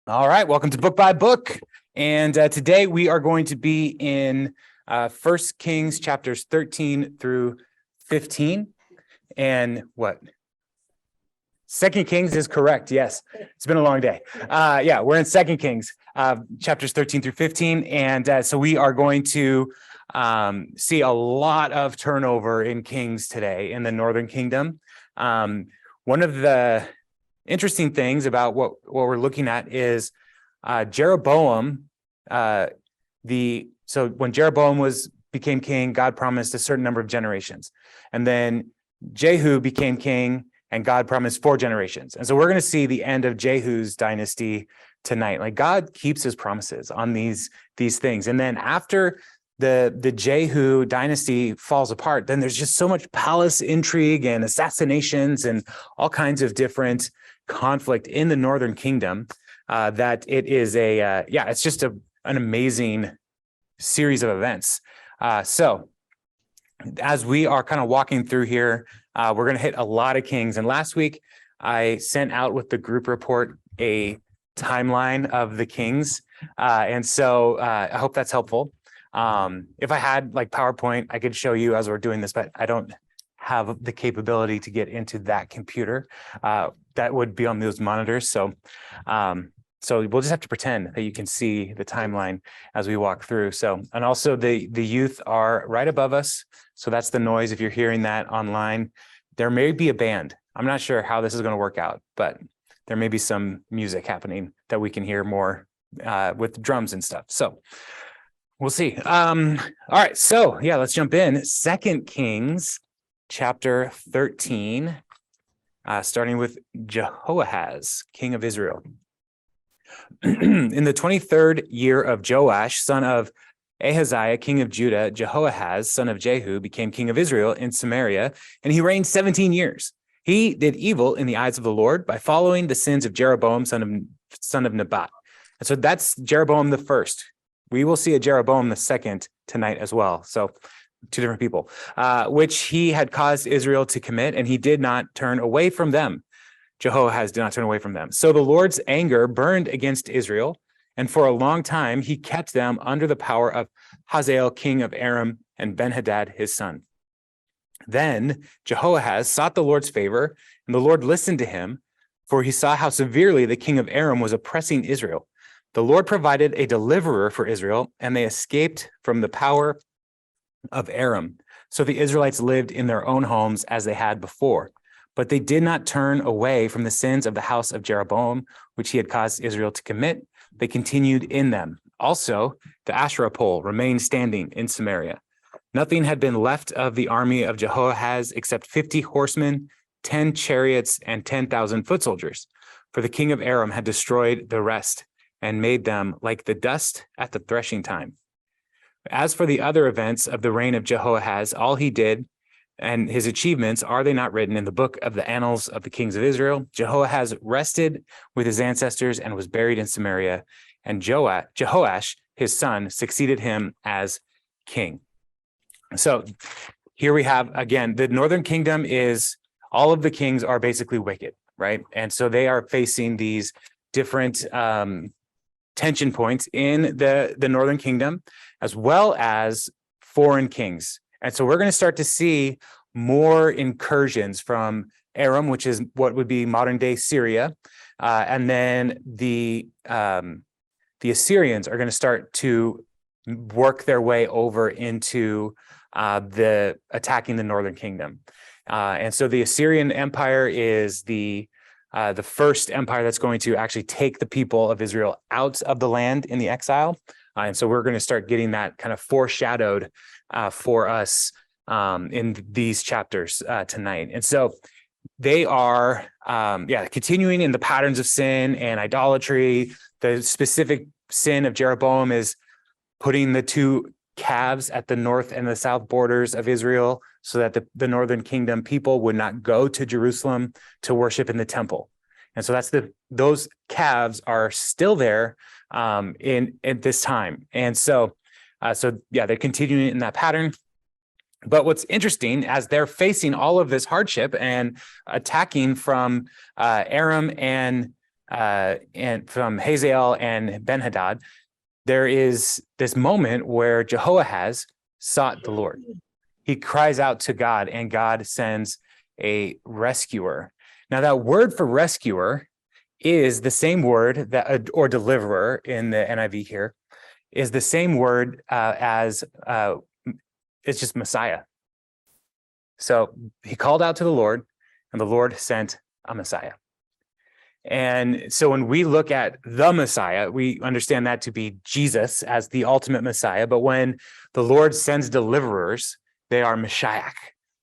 All right, welcome to Book by Book. And today we are going to be in 1 Kings chapters 13 through 15. And what? 2 Kings is correct. Yes, it's been a long day. We're in 2 Kings, chapters 13 through 15. And so we are going to see a lot of turnover in kings today in the Northern Kingdom. One of the interesting things about what we're looking at is Jeroboam. So when Jeroboam became king, God promised a certain number of generations, and then Jehu became king, and God promised 4 generations. And so we're going to see the end of Jehu's dynasty tonight. Like, God keeps his promises on these things, and then after the Jehu dynasty falls apart, then there's just so much palace intrigue and assassinations and all kinds of different conflict in the Northern Kingdom that it is it's just an amazing series of events. So as we are kind of walking through here, we're going to hit a lot of kings. And last week I sent out with the group report a timeline of the kings. And so I hope that's helpful. If I had like PowerPoint, I could show you as we're doing this, but I don't have the capability to get into that computer. That would be on those monitors. So we'll just have to pretend that you can see the timeline as we walk through. So, and also the youth are right above us. So that's the noise. If you're hearing that online, there may be a band. I'm not sure how this is going to work out, but there may be some music happening that we can hear more with drums and stuff. So we'll see. All right. So yeah, let's jump in. 2 Kings chapter 13, starting with Jehoahaz, king of Israel. In the 23rd year of Joash, son of Ahaziah, king of Judah, Jehoahaz, son of Jehu, became king of Israel in Samaria, and he reigned 17 years. He did evil in the eyes of the Lord by following the sins of Jeroboam, son of Nebat. And so that's Jeroboam the first. We will see a Jeroboam the second tonight as well. So 2 different people, which he had caused Israel to commit, and he did not turn away from them. Jehoahaz did not turn away from them. So the Lord's anger burned against Israel, and for a long time he kept them under the power of Hazael, king of Aram, and Ben-Hadad, his son. Then Jehoahaz sought the Lord's favor, and the Lord listened to him, for he saw how severely the king of Aram was oppressing Israel. The Lord provided a deliverer for Israel, and they escaped from the power of Aram. So the Israelites lived in their own homes as they had before. But they did not turn away from the sins of the house of Jeroboam, which he had caused Israel to commit. They continued in them. Also, the Asherah pole remained standing in Samaria. Nothing had been left of the army of Jehoahaz except 50 horsemen, 10 chariots, and 10,000 foot soldiers. For the king of Aram had destroyed the rest and made them like the dust at the threshing time. As for the other events of the reign of Jehoahaz, all he did and his achievements, are they not written in the book of the annals of the kings of Israel? Jehoahaz rested with his ancestors and was buried in Samaria, and Jehoash, his son, succeeded him as king. So here we have, again, the Northern Kingdom is, all of the kings are basically wicked, right? And so they are facing these different tension points in the Northern Kingdom, as well as foreign kings. And so we're going to start to see more incursions from Aram, which is what would be modern day Syria. And then the Assyrians are going to start to work their way over into attacking the Northern Kingdom. And so the Assyrian Empire is the first empire that's going to actually take the people of Israel out of the land in the exile. And so we're going to start getting that kind of foreshadowed for us in these chapters tonight. And so they are continuing in the patterns of sin and idolatry. The specific sin of Jeroboam is putting the 2 calves at the north and the south borders of Israel so that the Northern Kingdom people would not go to Jerusalem to worship in the temple. And so those calves are still there at this time. And so they're continuing in that pattern. But what's interesting, as they're facing all of this hardship and attacking from Aram and and from Hazael and Ben-Hadad, there is this moment where Jehoahaz sought the Lord. He cries out to God, and God sends a rescuer. Now, that word for rescuer is the same word that, or deliverer in the NIV here, is the same word as it's just Messiah. So he called out to the Lord, and the Lord sent a Messiah. And so when we look at the Messiah, we understand that to be Jesus as the ultimate Messiah. But when the Lord sends deliverers, they are Mashiach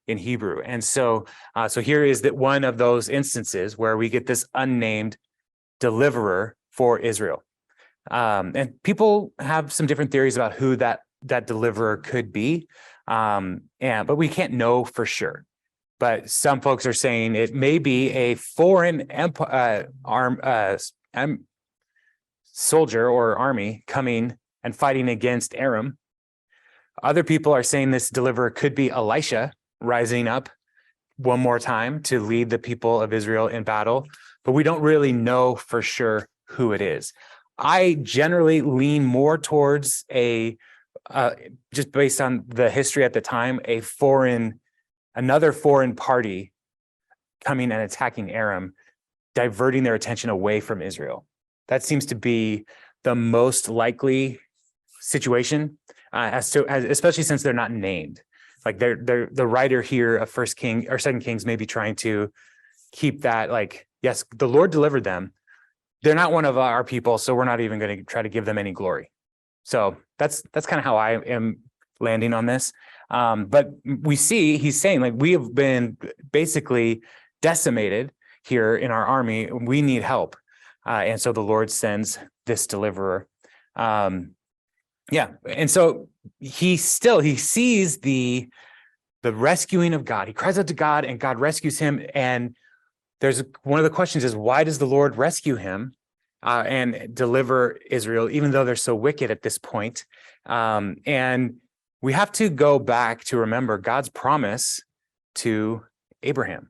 in Hebrew. And so here is that one of those instances where we get this unnamed deliverer for Israel. And people have some different theories about who that deliverer could be. But we can't know for sure. But some folks are saying it may be a foreign soldier or army coming and fighting against Aram. Other people are saying this deliverer could be Elisha rising up one more time to lead the people of Israel in battle, but we don't really know for sure who it is. I generally lean more towards just based on the history at the time, another foreign party coming and attacking Aram, diverting their attention away from Israel. That seems to be the most likely situation, especially since they're not named. Like the writer here of First King or Second Kings may be trying to keep that like, yes, the Lord delivered them. They're not one of our people, so we're not even going to try to give them any glory. So that's kind of how I am landing on this. But we see he's saying like we have been basically decimated here in our army. We need help. And so the Lord sends this deliverer. And so he sees the rescuing of God. He cries out to God and God rescues him. And there's one of the questions is, why does the Lord rescue him and deliver Israel, even though they're so wicked at this point? And we have to go back to remember God's promise to Abraham.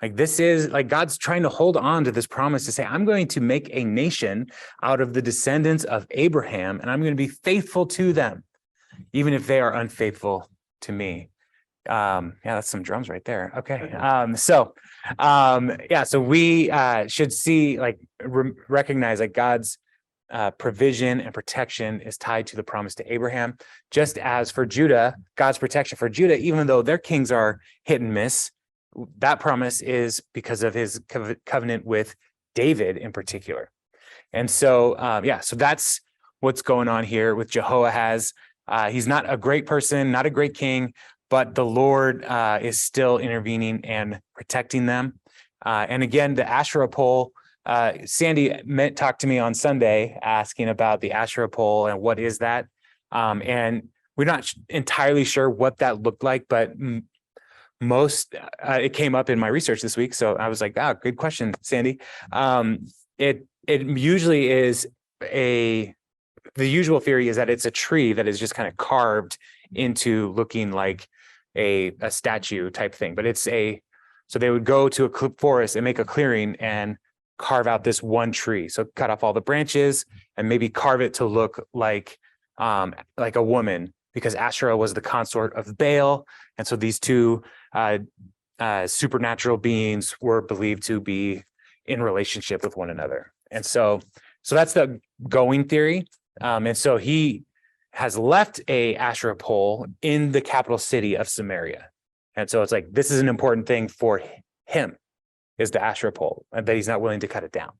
Like this is like God's trying to hold on to this promise to say, I'm going to make a nation out of the descendants of Abraham, and I'm going to be faithful to them, even if they are unfaithful to me. That's some drums right there. Okay. So we should see, like, recognize like God's provision and protection is tied to the promise to Abraham, just as for Judah, God's protection for Judah, even though their kings are hit and miss, that promise is because of his covenant with David in particular. And so, so that's what's going on here with Jehoahaz. He's not a great person, not a great king, but the Lord is still intervening and protecting them. And again, the Asherah pole, Sandy talked to me on Sunday asking about the Asherah pole and what is that. And we're not entirely sure what that looked like, but it came up in my research this week. So I was like, good question, Sandy. It usually is the usual theory is that it's a tree that is just kind of carved into looking like a statue type thing, but so they would go to a forest and make a clearing and carve out this one tree. So cut off all the branches and maybe carve it to look like a woman, because Asherah was the consort of Baal. And so these two supernatural beings were believed to be in relationship with one another. And so that's the going theory. And so he has left a Asherah pole in the capital city of Samaria. And so it's like, this is an important thing for him, is the Asherah pole, and that he's not willing to cut it down.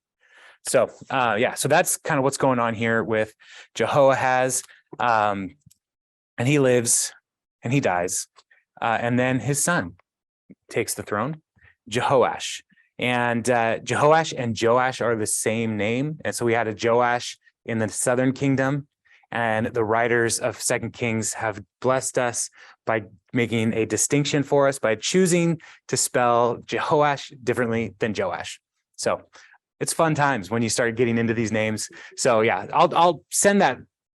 So, so that's kind of what's going on here with Jehoahaz. And he lives and he dies. And then his son takes the throne, Jehoash. And Jehoash and Joash are the same name. And so we had a Joash in the southern kingdom. And the writers of Second Kings have blessed us by making a distinction for us by choosing to spell Jehoash differently than Joash. So it's fun times when you start getting into these names. So I'll send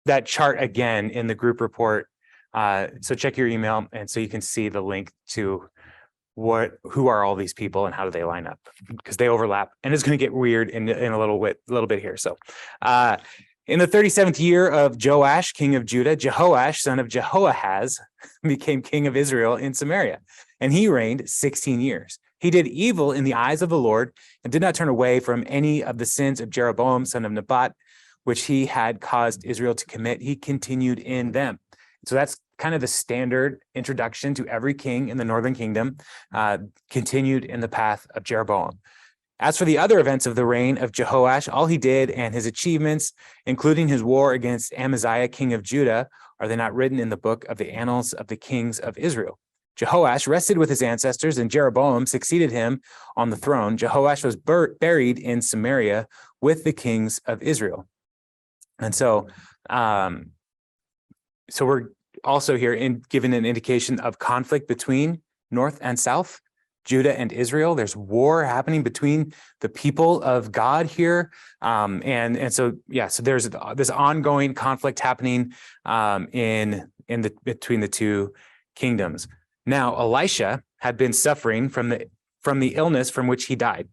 that chart again in the group report. So check your email, and so you can see the link to who are all these people and how do they line up? Because they overlap, and it's going to get weird in a little bit here. So, in the 37th year of Joash, king of Judah, Jehoash, son of Jehoahaz, became king of Israel in Samaria, and he reigned 16 years. He did evil in the eyes of the Lord and did not turn away from any of the sins of Jeroboam, son of Nebat, which he had caused Israel to commit. He continued in them. So that's kind of the standard introduction to every king in the northern kingdom, continued in the path of Jeroboam. As for the other events of the reign of Jehoash, all he did and his achievements, including his war against Amaziah, king of Judah, are they not written in the book of the annals of the kings of Israel? Jehoash rested with his ancestors, and Jeroboam succeeded him on the throne. Jehoash was buried in Samaria with the kings of Israel. And so, we're also here given an indication of conflict between north and south, Judah and Israel. There's war happening between the people of God here. So there's this ongoing conflict happening between the two kingdoms. Now, Elisha had been suffering from the illness from which he died.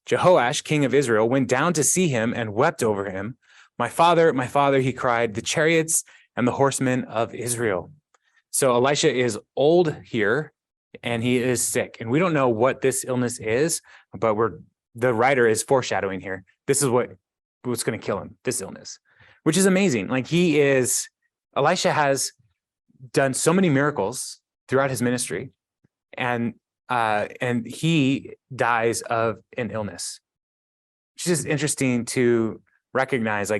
Jehoash, king of Israel, went down to see him and wept over him. My father, he cried, the chariots and the horsemen of Israel. So Elisha is old here, and he is sick. And we don't know what this illness is, but the writer is foreshadowing here. This is what's going to kill him, this illness, which is amazing. Like Elisha has done so many miracles throughout his ministry, and he dies of an illness. It's just interesting to recognize,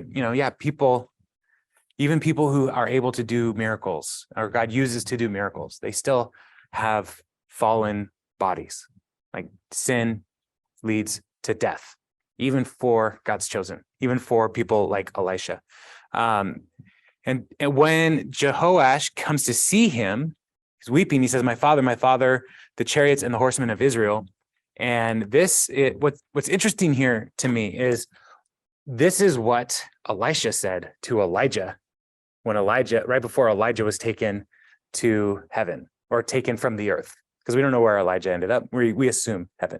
even people who are able to do miracles, or God uses to do miracles, they still have fallen bodies. Like sin leads to death, even for God's chosen, even for people like Elisha. And when Jehoash comes to see him, he's weeping. He says, my father, the chariots and the horsemen of Israel. And what's interesting here to me is this is what Elisha said to Elijah right before Elijah was taken to heaven, or taken from the earth, because we don't know where Elijah ended up. We assume heaven.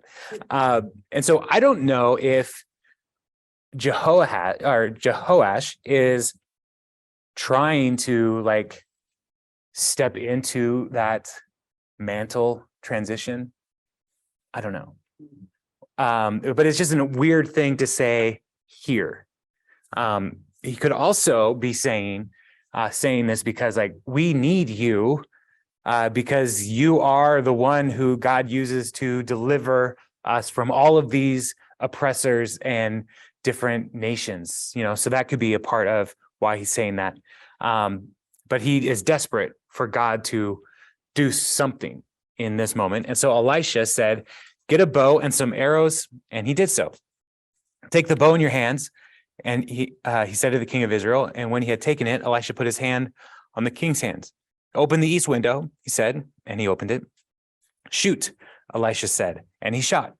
And so I don't know if Jehoash is trying to step into that mantle transition. I don't know. But it's just a weird thing to say here. He could also be saying this because we need you, because you are the one who God uses to deliver us from all of these oppressors and different nations, so that could be a part of why he's saying that. But he is desperate for God to do something in this moment. And so Elisha said, get a bow and some arrows. And he did so. Take the bow in your hands. And he said to the king of Israel, and when he had taken it, Elisha put his hand on the king's hands. Open the east window, he said, and he opened it. Shoot, Elisha said, and he shot.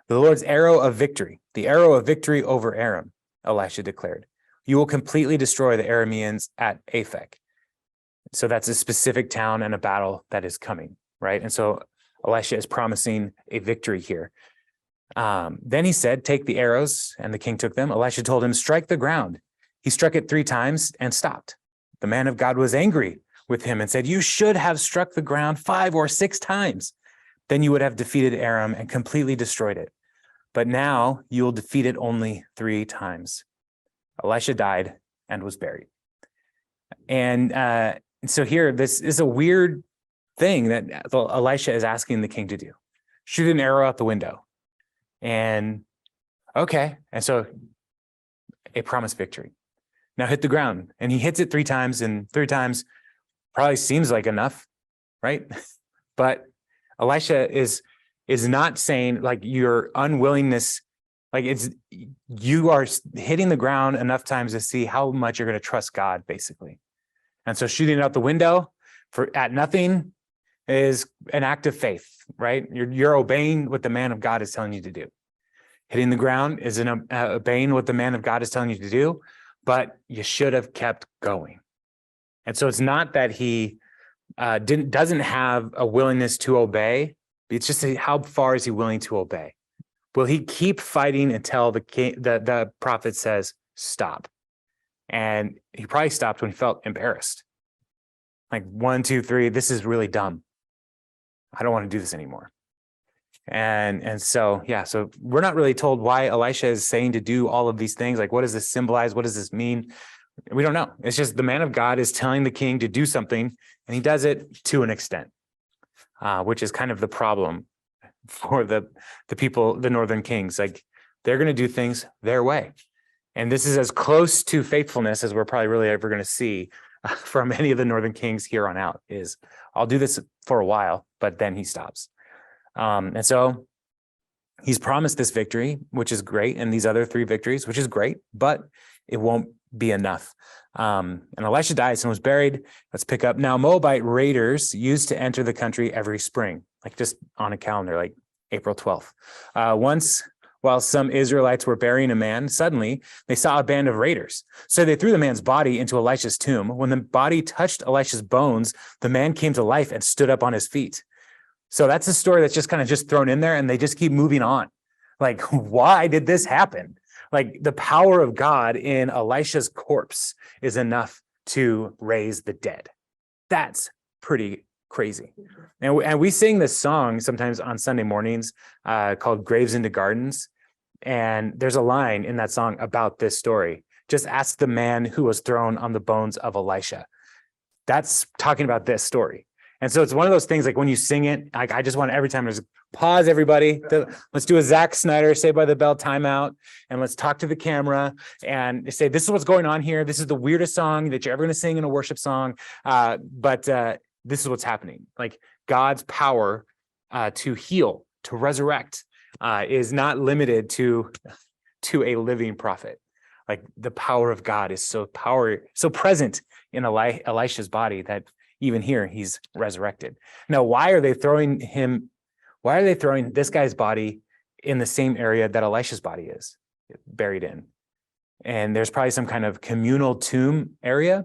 The Lord's arrow of victory, the arrow of victory over Aram, Elisha declared. You will completely destroy the Arameans at Aphek. So that's a specific town and a battle that is coming, right? And so Elisha is promising a victory here. Then he said, take the arrows, and the king took them. Elisha told him, strike the ground. He struck it 3 times and stopped. The man of God was angry with him and said, you should have struck the ground 5 or 6 times. Then you would have defeated Aram and completely destroyed it. But now you will defeat it only 3 times. Elisha died and was buried. And so here, this is a weird thing that Elisha is asking the king to do. Shoot an arrow out the window. And okay. And so a promised victory. Now hit the ground. And he hits it 3 times, and 3 times probably seems like enough, right? But Elisha is not saying your unwillingness, you are hitting the ground enough times to see how much you're going to trust God, basically. And so shooting it out the window at nothing is an act of faith, right? You're obeying what the man of God is telling you to do. Hitting the ground is obeying what the man of God is telling you to do, but you should have kept going. And so it's not that he doesn't have a willingness to obey It's just how far is he willing to obey? Will he keep fighting until the prophet says, stop? And he probably stopped when he felt embarrassed. Like 1, 2, 3, this is really dumb. I don't want to do this anymore. And so, yeah, so we're not really told why Elisha is saying to do all of these things. Like, what does this symbolize? What does this mean? We don't know. It's just the man of God is telling the king to do something, and he does it to an extent, which is kind of the problem for the people, the northern kings. Like, they're going to do things their way. And this is as close to faithfulness as we're probably really ever going to see from any of the northern kings here on out. Is I'll do this for a while, but then he stops. And so he's promised this victory, which is great, and these other 3 victories, which is great, but it won't be enough. And Elisha dies and was buried. Let's pick up. Now, Moabite raiders used to enter the country every spring, like just on a calendar, like April 12th. Once, while some Israelites were burying a man, suddenly they saw a band of raiders. So they threw the man's body into Elisha's tomb. When the body touched Elisha's bones, the man came to life and stood up on his feet. So that's a story that's just kind of just thrown in there, and they just keep moving on. Like, why did this happen? Like, the power of God in Elisha's corpse is enough to raise the dead. That's pretty crazy. And we sing this song sometimes on Sunday mornings called Graves into Gardens. And there's a line in that song about this story. Just ask the man who was thrown on the bones of Elisha. That's talking about this story. And so it's one of those things, like when you sing it, like I just want every time to just pause everybody. Let's do a Zack Snyder Saved by the Bell timeout, and let's talk to the camera and say, this is what's going on here. This is the weirdest song that you're ever going to sing in a worship song. But this is what's happening. Like, God's power to heal, to resurrect is not limited to a living prophet. Like, the power of God is so present in Elisha's body that even here he's resurrected. Now, why are they throwing this guy's body in the same area that Elisha's body is buried in? And there's probably some kind of communal tomb area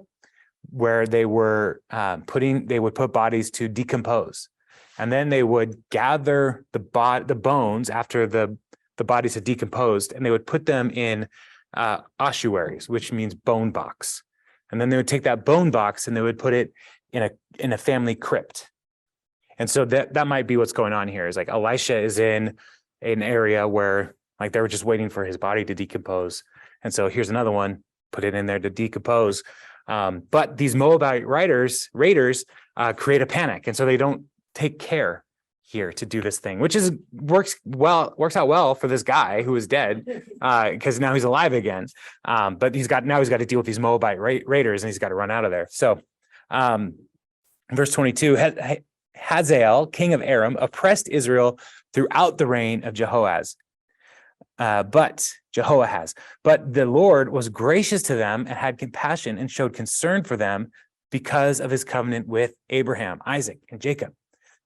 where they were they would put bodies to decompose. And then they would gather the bones after the bodies had decomposed, and they would put them in ossuaries, which means bone box. And then they would take that bone box and they would put it in a family crypt. And so that might be what's going on here, is like Elisha is in an area where, like, they were just waiting for his body to decompose. And so here's another one, put it in there to decompose. But these Moabite raiders create a panic. And so they don't take care here to do this thing, which works out well for this guy who is dead, because now he's alive again. But he's got to deal with these Moabite raiders, and he's got to run out of there. So verse 22, Hazael, king of Aram, oppressed Israel throughout the reign of Jehoahaz. But the Lord was gracious to them and had compassion and showed concern for them because of his covenant with Abraham, Isaac, and Jacob.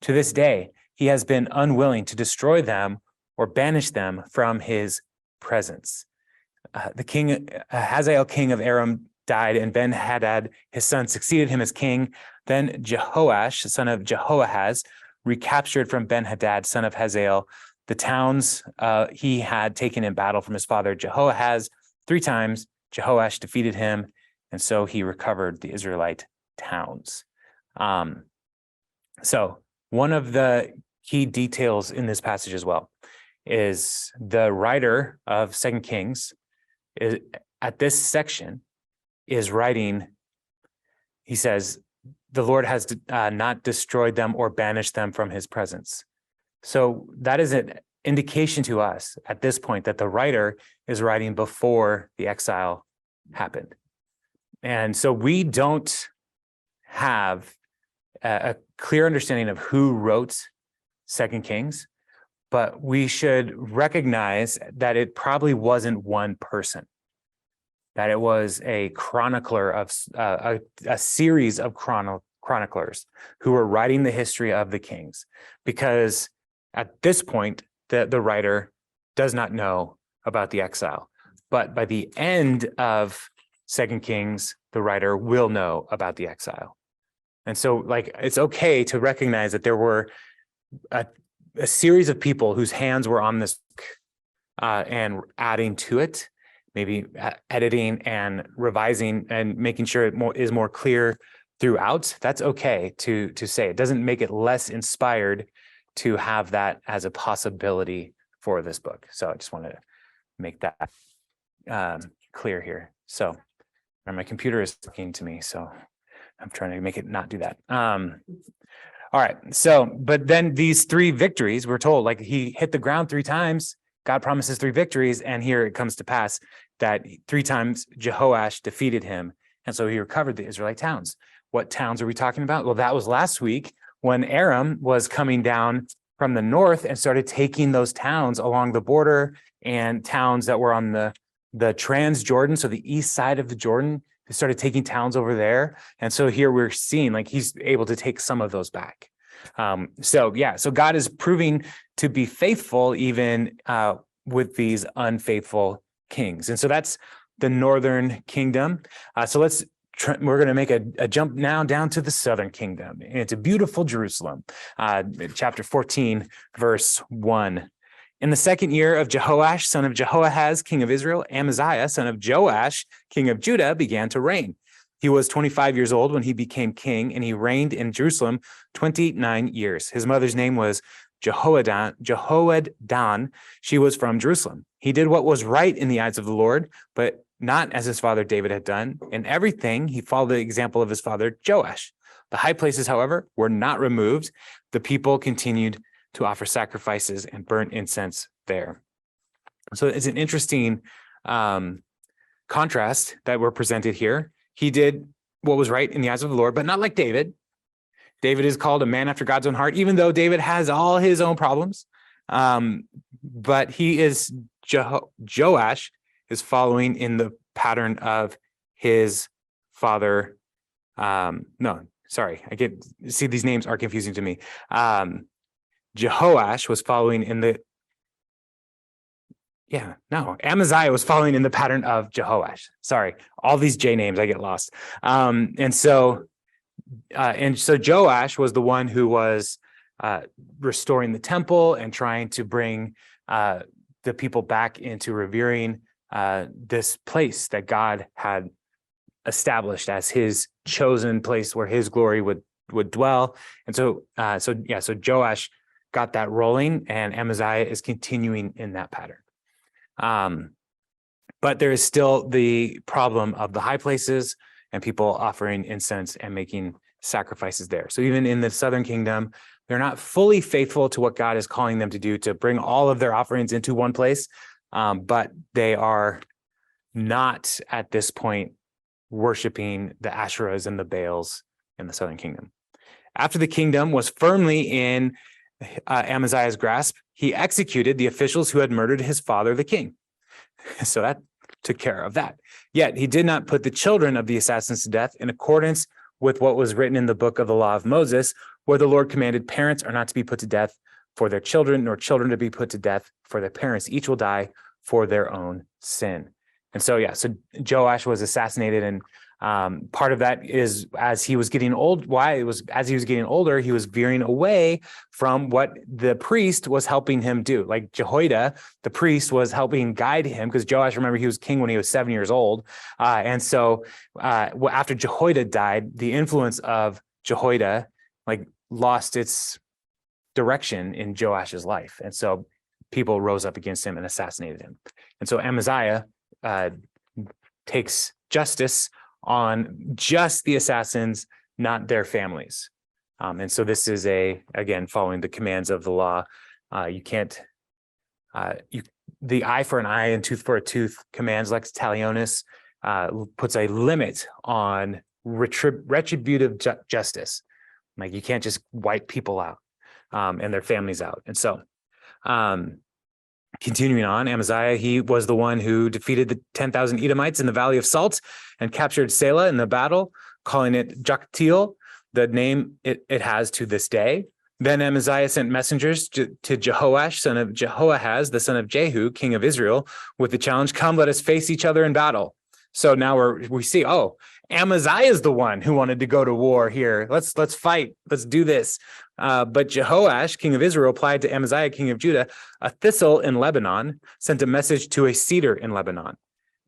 To this day, he has been unwilling to destroy them or banish them from his presence. The king, Hazael, king of Aram, died, and Ben-Hadad, his son, succeeded him as king. Then Jehoash, son of Jehoahaz, recaptured from Ben-Hadad, son of Hazael, the towns he had taken in battle from his father Jehoahaz. 3 times Jehoash defeated him, and so he recovered the Israelite towns. So one of the key details in this passage as well is the writer of 2 Kings at this section is writing. He says, the Lord has not destroyed them or banished them from his presence. So that is an indication to us at this point that the writer is writing before the exile happened. And so we don't have a clear understanding of who wrote 2 Kings, but we should recognize that it probably wasn't one person, that it was a chronicler of a series of chroniclers who were writing the history of the kings, because at this point, the writer does not know about the exile. But by the end of 2 Kings, the writer will know about the exile. And so, like, it's okay to recognize that there were a series of people whose hands were on this and adding to it, maybe editing and revising and making sure it is more clear throughout. That's okay to say. It doesn't make it less inspired to have that as a possibility for this book. So I just wanted to make that clear here. So my computer is talking to me, so I'm trying to make it not do that. All right. So, but then these 3 victories, we're told, like, he hit the ground 3 times. God promises 3 victories, and here it comes to pass that 3 times Jehoash defeated him, and so he recovered the Israelite towns. What towns are we talking about? Well, that was last week when Aram was coming down from the north and started taking those towns along the border and towns that were on the Trans-Jordan, so the east side of the Jordan. They started taking towns over there. And so here we're seeing like he's able to take some of those back. So God is proving to be faithful even with these unfaithful kings. And so that's the northern kingdom. So we're going to make a jump now down to the southern kingdom. And it's a beautiful Jerusalem. Chapter 14, verse 1. In the 2nd year of Jehoash, son of Jehoahaz, king of Israel, Amaziah, son of Joash, king of Judah, began to reign. He was 25 years old when he became king, and he reigned in Jerusalem 29 years. His mother's name was Jehoaddan. She was from Jerusalem. He did what was right in the eyes of the Lord, but not as his father David had done. In everything, he followed the example of his father Joash. The high places, however, were not removed. The people continued to offer sacrifices and burn incense there. So it's an interesting contrast that we're presented here. He did what was right in the eyes of the Lord, but not like David. David is called a man after God's own heart, even though David has all his own problems. But he is, Joash is following in the pattern of his father. These names are confusing to me. Jehoash was following in Amaziah was following in the pattern of Jehoash. Sorry, all these J names, I get lost. And so Joash was the one who was restoring the temple and trying to bring the people back into revering this place that God had established as his chosen place where his glory would dwell. And so Joash got that rolling, and Amaziah is continuing in that pattern. But there is still the problem of the high places and people offering incense and making sacrifices there. So even in the southern kingdom, they're not fully faithful to what God is calling them to do, to bring all of their offerings into one place. But they are not at this point worshiping the Asherahs and the Baals in the southern kingdom. After the kingdom was firmly in Amaziah's grasp, he executed the officials who had murdered his father, the king. So that took care of that. Yet he did not put the children of the assassins to death in accordance with what was written in the book of the law of Moses, where the Lord commanded parents are not to be put to death for their children, nor children to be put to death for their parents. Each will die for their own sin. And so Joash was assassinated, and part of that is as he was getting old. As he was getting older, he was veering away from what the priest was helping him do. Like Jehoiada, the priest, was helping guide him, because Joash, remember, he was king when he was 7 years old. And so after Jehoiada died, the influence of Jehoiada lost its direction in Joash's life. And so people rose up against him and assassinated him. And so Amaziah takes justice on just the assassins, not their families. And so this is again, following the commands of the law. You can't, the eye for an eye and tooth for a tooth commands, lex talionis, puts a limit on retributive justice. Like, you can't just wipe people out and their families out. And so continuing on, Amaziah, he was the one who defeated the 10,000 Edomites in the Valley of Salt and captured Selah in the battle, calling it Joktiel, the name it has to this day. Then Amaziah sent messengers to Jehoash, son of Jehoahaz, the son of Jehu, king of Israel, with the challenge, come, let us face each other in battle. So now we see, Amaziah is the one who wanted to go to war here. Let's fight. Let's do this. But Jehoash, king of Israel, applied to Amaziah, king of Judah, a thistle in Lebanon, sent a message to a cedar in Lebanon.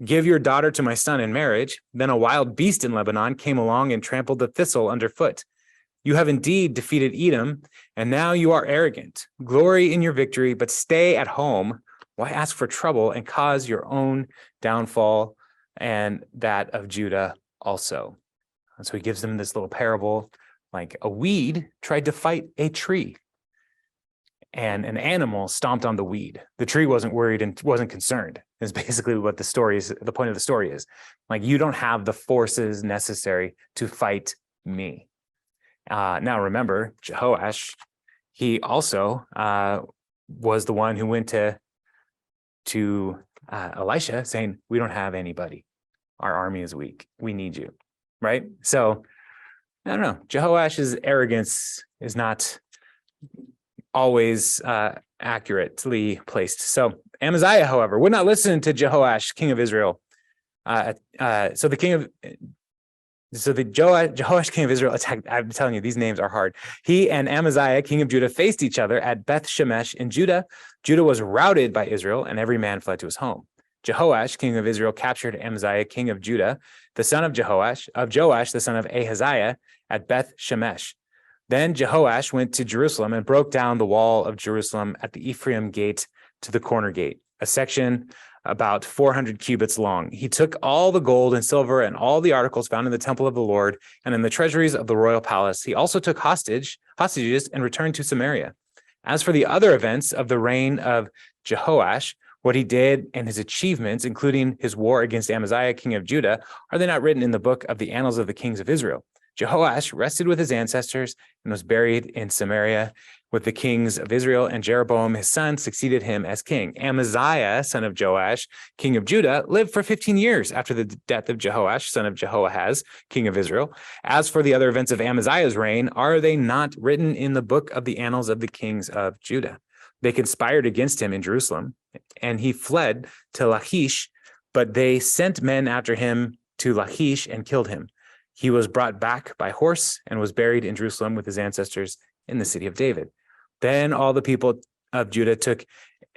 Give your daughter to my son in marriage. Then a wild beast in Lebanon came along and trampled the thistle underfoot. You have indeed defeated Edom, and now you are arrogant. Glory in your victory, but stay at home. Why ask for trouble and cause your own downfall and that of Judah also? And so he gives them this little parable, like a weed tried to fight a tree, and an animal stomped on the weed. The tree wasn't worried and wasn't concerned. Is basically what the story is. The point of the story is, like, you don't have the forces necessary to fight me. Now remember, Jehoash, he also was the one who went to Elisha saying, we don't have anybody. Our army is weak. We need you, right? So I don't know. Jehoash's arrogance is not always accurately placed. So Amaziah, however, would not listen to Jehoash, king of Israel. Jehoash, king of Israel, attacked. I'm telling you, these names are hard. He and Amaziah, king of Judah, faced each other at Beth Shemesh in Judah. Judah was routed by Israel, and every man fled to his home. Jehoash, king of Israel, captured Amaziah, king of Judah, the son of Joash, the son of Ahaziah, at Beth Shemesh. Then Jehoash went to Jerusalem and broke down the wall of Jerusalem at the Ephraim gate to the corner gate, a section about 400 cubits long. He took all the gold and silver and all the articles found in the temple of the Lord and in the treasuries of the royal palace. He also took hostages and returned to Samaria. As for the other events of the reign of Jehoash, what he did and his achievements, including his war against Amaziah, king of Judah, are they not written in the book of the annals of the kings of Israel? Jehoash rested with his ancestors and was buried in Samaria with the kings of Israel, and Jeroboam, his son, succeeded him as king. Amaziah, son of Joash, king of Judah, lived for 15 years after the death of Jehoash, son of Jehoahaz, king of Israel. As for the other events of Amaziah's reign, are they not written in the book of the annals of the kings of Judah? They conspired against him in Jerusalem, and he fled to Lachish, but they sent men after him to Lachish and killed him. He was brought back by horse and was buried in Jerusalem with his ancestors in the city of David. Then all the people of Judah took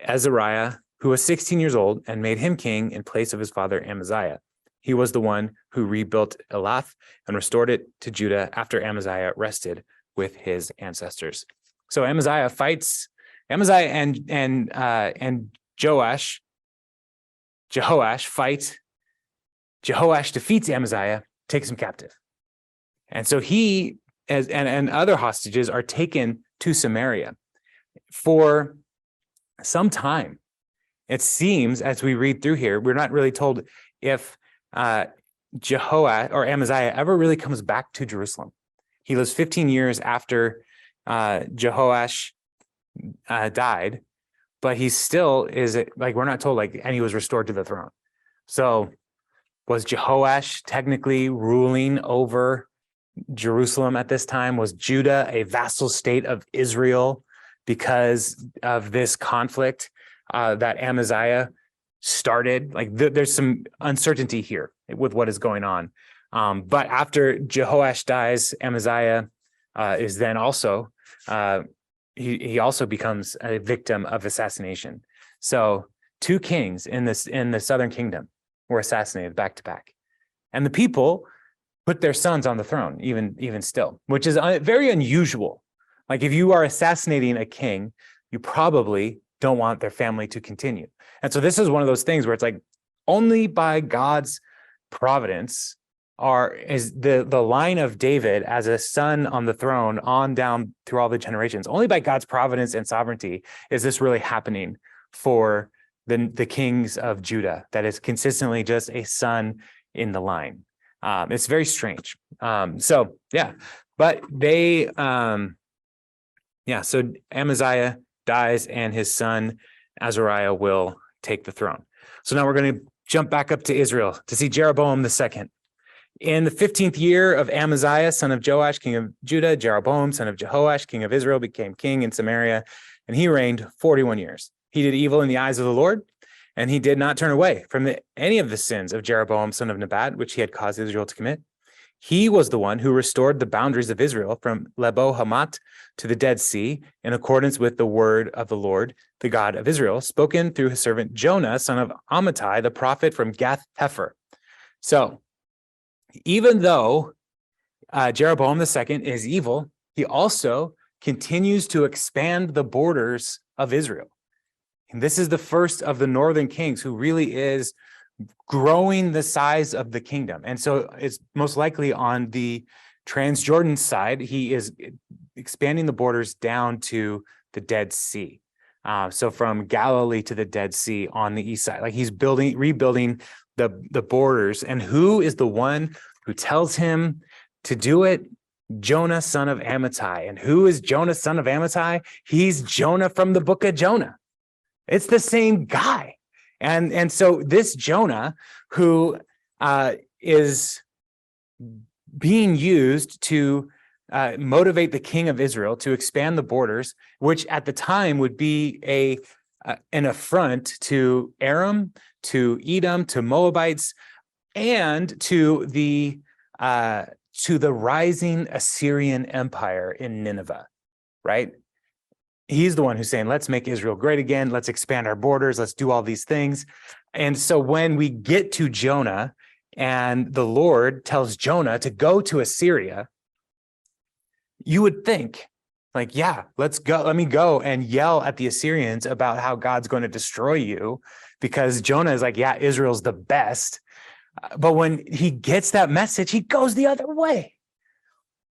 Azariah, who was 16 years old, and made him king in place of his father Amaziah. He was the one who rebuilt Elath and restored it to Judah after Amaziah rested with his ancestors. So Amaziah fights. Amaziah and Jehoash fight. Jehoash defeats Amaziah, takes him captive. And so he and other hostages are taken to Samaria for some time. It seems, as we read through here, we're not really told if Jehoash or Amaziah ever really comes back to Jerusalem. He lives 15 years after Jehoash died, but he still is, like, we're not told, like, and he was restored to the throne. So was Jehoash technically ruling over Jerusalem at this time? Was Judah a vassal state of Israel because of this conflict that Amaziah started? Like, there's some uncertainty here with what is going on. But after Jehoash dies, Amaziah is then also, he also becomes a victim of assassination. So 2 kings in the southern kingdom were assassinated back to back. And the people put their sons on the throne, even still, which is very unusual. Like, if you are assassinating a king, you probably don't want their family to continue. And so this is one of those things where it's like, only by God's providence is the line of David as a son on the throne on down through all the generations. Only by God's providence and sovereignty is this really happening for the kings of Judah, that is consistently just a son in the line. It's very strange. So Amaziah dies and his son Azariah will take the throne. So now we're going to jump back up to Israel to see Jeroboam II. In the 15th year of Amaziah, son of Joash, king of Judah, Jeroboam, son of Jehoash, king of Israel, became king in Samaria, and he reigned 41 years. He did evil in the eyes of the Lord, and he did not turn away from any of the sins of Jeroboam, son of Nebat, which he had caused Israel to commit. He was the one who restored the boundaries of Israel from Lebo Hamat to the Dead Sea in accordance with the word of the Lord, the God of Israel, spoken through his servant Jonah, son of Amittai, the prophet from Gath Hepher. So even though Jeroboam II is evil, he also continues to expand the borders of Israel. And this is the first of the northern kings who really is growing the size of the kingdom. And so it's most likely on the Transjordan side, he is expanding the borders down to the Dead Sea. So from Galilee to the Dead Sea on the east side, like he's rebuilding the borders. And who is the one who tells him to do it? Jonah, son of Amittai. And who is Jonah, son of Amittai? He's Jonah from the book of Jonah. It's the same guy. And so this Jonah, who is being used to motivate the king of Israel to expand the borders, which at the time would be an affront to Aram, to Edom, to Moabites, and to the rising Assyrian Empire in Nineveh, right? He's the one who's saying, let's make Israel great again. Let's expand our borders. Let's do all these things. And so when we get to Jonah and the Lord tells Jonah to go to Assyria, you would think like, yeah, let's go. Let me go and yell at the Assyrians about how God's going to destroy you, because Jonah is like, yeah, Israel's the best. But when he gets that message, he goes the other way.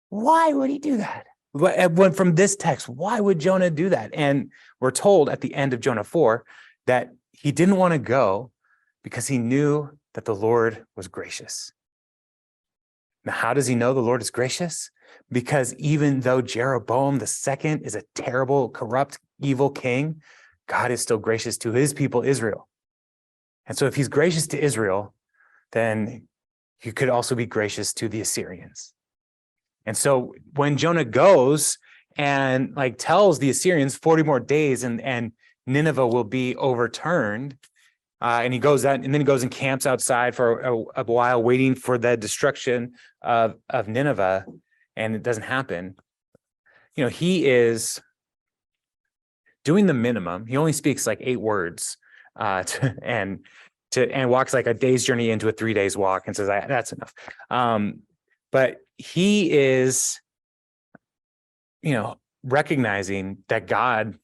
Why would he do that? When from this text, why would Jonah do that? And we're told at the end of Jonah 4 that he didn't want to go because he knew that the Lord was gracious. Now, how does he know the Lord is gracious? Because even though Jeroboam II is a terrible, corrupt, evil king, God is still gracious to his people, Israel. And so if he's gracious to Israel, then he could also be gracious to the Assyrians. And so when Jonah goes and like tells the Assyrians 40 more days and Nineveh will be overturned, and he goes out and then he goes and camps outside for a while waiting for the destruction of Nineveh, and it doesn't happen. You know, he is doing the minimum. He only speaks like 8 words and walks like a day's journey into a 3 days walk and says, that's enough. But he is, recognizing that God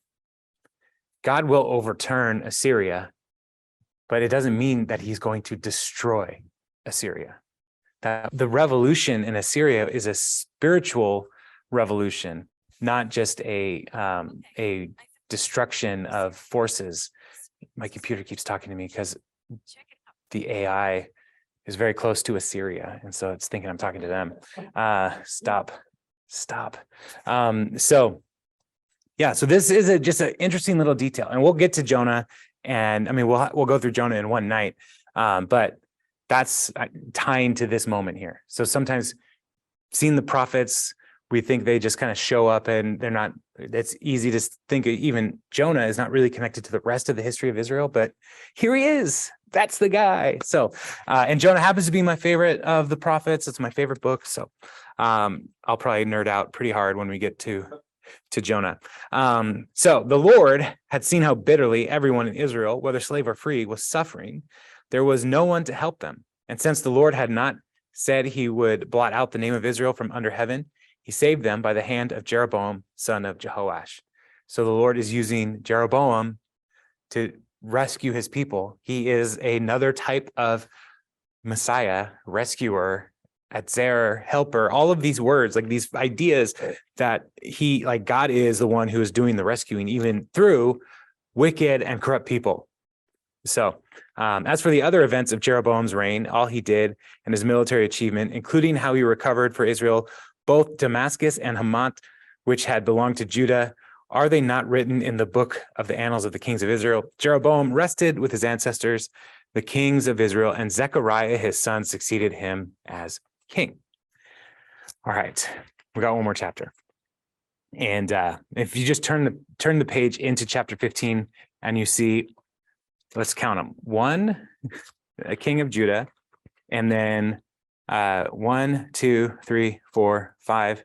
will overturn Assyria, but it doesn't mean that he's going to destroy Assyria. That the revolution in Assyria is a spiritual revolution, not just a destruction of forces. My computer keeps talking to me because the AI is very close to Assyria, and so it's thinking I'm talking to them. Stop. So this is just an interesting little detail, and we'll get to Jonah, and I mean we'll go through Jonah in one night, but that's tying to this moment here. So sometimes seeing the prophets, we think they just kind of show up and they're not. It's easy to think even Jonah is not really connected to the rest of the history of Israel, but here he is. That's the guy. So, and Jonah happens to be my favorite of the prophets. It's my favorite book. So I'll probably nerd out pretty hard when we get to Jonah. So the Lord had seen how bitterly everyone in Israel, whether slave or free, was suffering. There was no one to help them. And since the Lord had not said he would blot out the name of Israel from under heaven, he saved them by the hand of Jeroboam, son of Jehoash. So the Lord is using Jeroboam to rescue his people. He is another type of Messiah, rescuer, Azariah, helper, all of these words, like these ideas that God is the one who is doing the rescuing, even through wicked and corrupt people. So as for the other events of Jeroboam's reign, all he did and his military achievement, including how he recovered for Israel both Damascus and Hamath, which had belonged to Judah, are they not written in the book of the annals of the kings of Israel? Jeroboam rested with his ancestors, the kings of Israel, and Zechariah, his son, succeeded him as king. All right, we got one more chapter. And if you just turn the page into chapter 15 and you see, let's count them. 1, a king of Judah, and then 1, 2, 3, 4, 5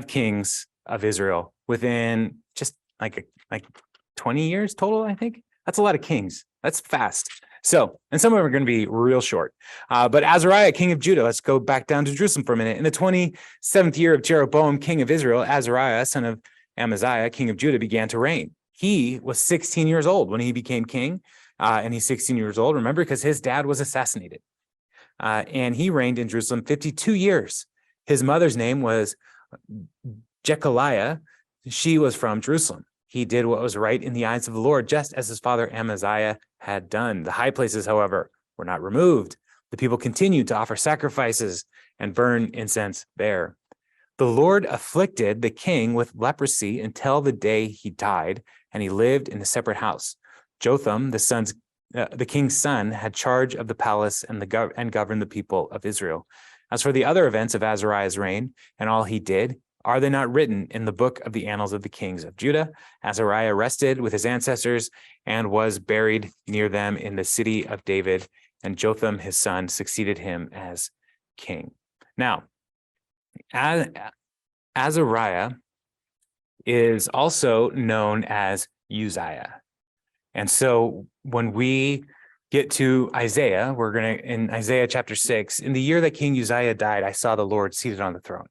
kings of Israel within just like 20 years total, I think. That's a lot of kings. That's fast. So, and some of them are going to be real short. But Azariah, king of Judah, let's go back down to Jerusalem for a minute. In the 27th year of Jeroboam, king of Israel, Azariah, son of Amaziah, king of Judah, began to reign. He was 16 years old when he became king, and he's 16 years old, remember, because his dad was assassinated. And he reigned in Jerusalem 52 years. His mother's name was Jechaliah. She was from Jerusalem. He did what was right in the eyes of the Lord, just as his father Amaziah had done. The high places, however, were not removed. The people continued to offer sacrifices and burn incense there. The Lord afflicted the king with leprosy until the day he died, and he lived in a separate house. Jotham, the king's son, had charge of the palace and governed the people of Israel. As for the other events of Azariah's reign and all he did, are they not written in the book of the annals of the kings of Judah? Azariah rested with his ancestors and was buried near them in the city of David, and Jotham, his son, succeeded him as king. Now, Azariah is also known as Uzziah. And so when we get to Isaiah, we're going to, in Isaiah chapter 6, in the year that King Uzziah died, I saw the Lord seated on the throne.